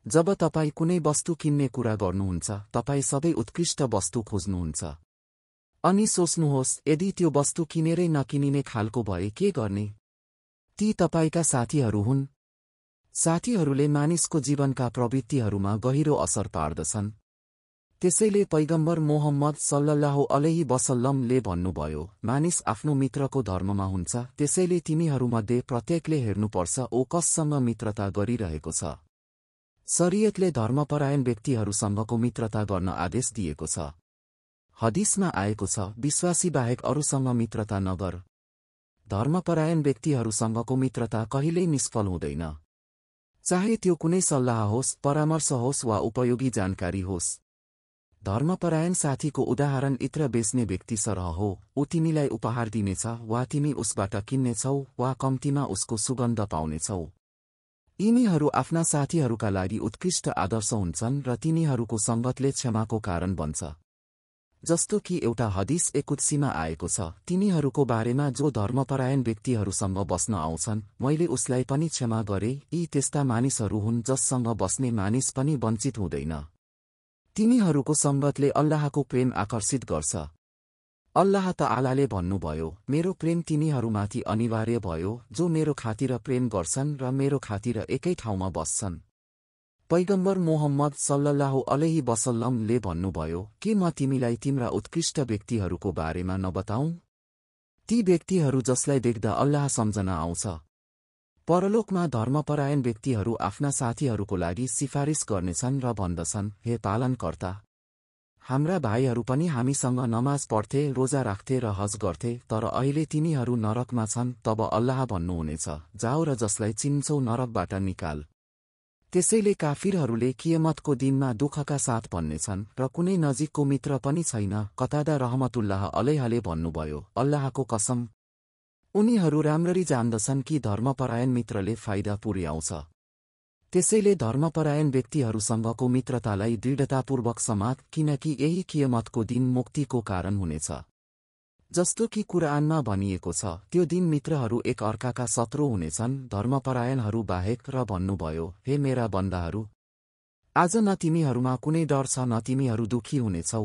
जब तपाईँ कुनै वस्तु किन्ने कुरा गर्नुहुन्छ, तपाईँ सबै उत्कृष्ट वस्तु खोज्नुहुन्छ। अनि सोच्नुहोस्, यदि त्यो वस्तु किनेरै नकिनिने खालको भए के गर्ने? ती तपाईका साथीहरू हुन्। साथीहरूले मानिसको जीवनका प्रवृत्तिहरूमा गहिरो असर पार्दछन्। त्यसैले पैगम्बर मोहम्मद सल्लल्लाहु अलैहि वसल्लमले भन्नुभयो, मानिस आफ्नो मित्रको धर्ममा हुन्छ, त्यसैले तिमीहरूमध्ये प्रत्येकले हेर्नुपर्छ ओ कससँग मित्रता गरिरहेको छ। शरीयतले धर्मपरायण व्यक्तिहरूसँगको मित्रता गर्न आदेश दिएको छ। हदिसमा आएको छ, विश्वासी बाहेक अरूसँग मित्रता नगर। धर्मपरायण व्यक्तिहरूसँगको मित्रता कहिल्यै निष्फल हुँदैन, चाहे त्यो कुनै सल्लाह होस्, परामर्श होस् वा उपयोगी जानकारी होस्। धर्मपरायण साथीको उदाहरण इत्र बेच्ने व्यक्ति सरह हो। ऊ तिमीलाई उपहार दिनेछ वा तिमी उसबाट किन्नेछौ वा कम्तीमा उसको सुगन्ध पाउनेछौ। यिनीहरू आफ्ना साथीहरूका लागि उत्कृष्ट आदर्श हुन्छन् र तिनीहरूको सङ्गतले क्षमाको कारण बन्छ। जस्तो कि एउटा हदिस कुद्सीमा आएको छ, तिनीहरूको बारेमा जो धर्मपरायण व्यक्तिहरूसँग बस्न आउँछन्, मैले उसलाई पनि क्षमा गरे। यी त्यस्ता मानिसहरू हुन् जससँग बस्ने मानिस पनि वञ्चित हुँदैन। तिनीहरूको सङ्गतले अल्लाहको प्रेम आकर्षित गर्छ। अल्लाह तआलाले भन्नुभयो, मेरो प्रेम तिनीहरूमाथि अनिवार्य भयो जो मेरो खातिर प्रेम गर्छन् र मेरो खातिर एकै ठाउँमा बस्छन्। पैगम्बर मोहम्मद सल्लल्लाहु अलैहि वसल्लमले भन्नुभयो, के म तिमीलाई तिम्रा उत्कृष्ट व्यक्तिहरूको बारेमा नबताऊँ? ती व्यक्तिहरू जसलाई देख्दा अल्लाह सम्झना आउँछ। परलोकमा धर्मपरायण व्यक्तिहरू आफ्ना साथीहरूको लागि सिफारिस गर्नेछन् र भन्दछन्, हे पालनकर्ता, हाम्रा भाइहरू पनि हामीसँग नमाज पढ्थे, रोजा राख्थे र हज गर्थे, तर अहिले तिनीहरू नरकमा छन्। तब अल्लाह भन्नुहुनेछ, जाऊ र जसलाई चिन्छौ नरकबाट निकाल। त्यसैले काफिरहरूले कियामतको दिनमा दुःखका साथ भन्नेछन् र कुनै नजिकको मित्र पनि छैन। कतादा रहमतुल्लाह अलैहले भन्नुभयो, अल्लाहको कसम, उनीहरू राम्ररी जान्दछन् कि धर्मपरायण मित्रले फाइदा पुर्याउँछ। त्यसैले धर्मपरायण व्यक्तिहरूसँगको मित्रतालाई दृढतापूर्वक समात, किनकि यही कियामतको दिन मुक्तिको कारण हुनेछ। जस्तो कि कुरानमा भनिएको छ, त्यो दिन मित्रहरू एक अर्काका शत्रु हुनेछन्, धर्मपरायणहरू बाहेक, र भन्नुभयो, हे मेरा बन्दाहरू, आज न तिमीहरूमा कुनै डर छ न तिमीहरू दुखी हुनेछौ।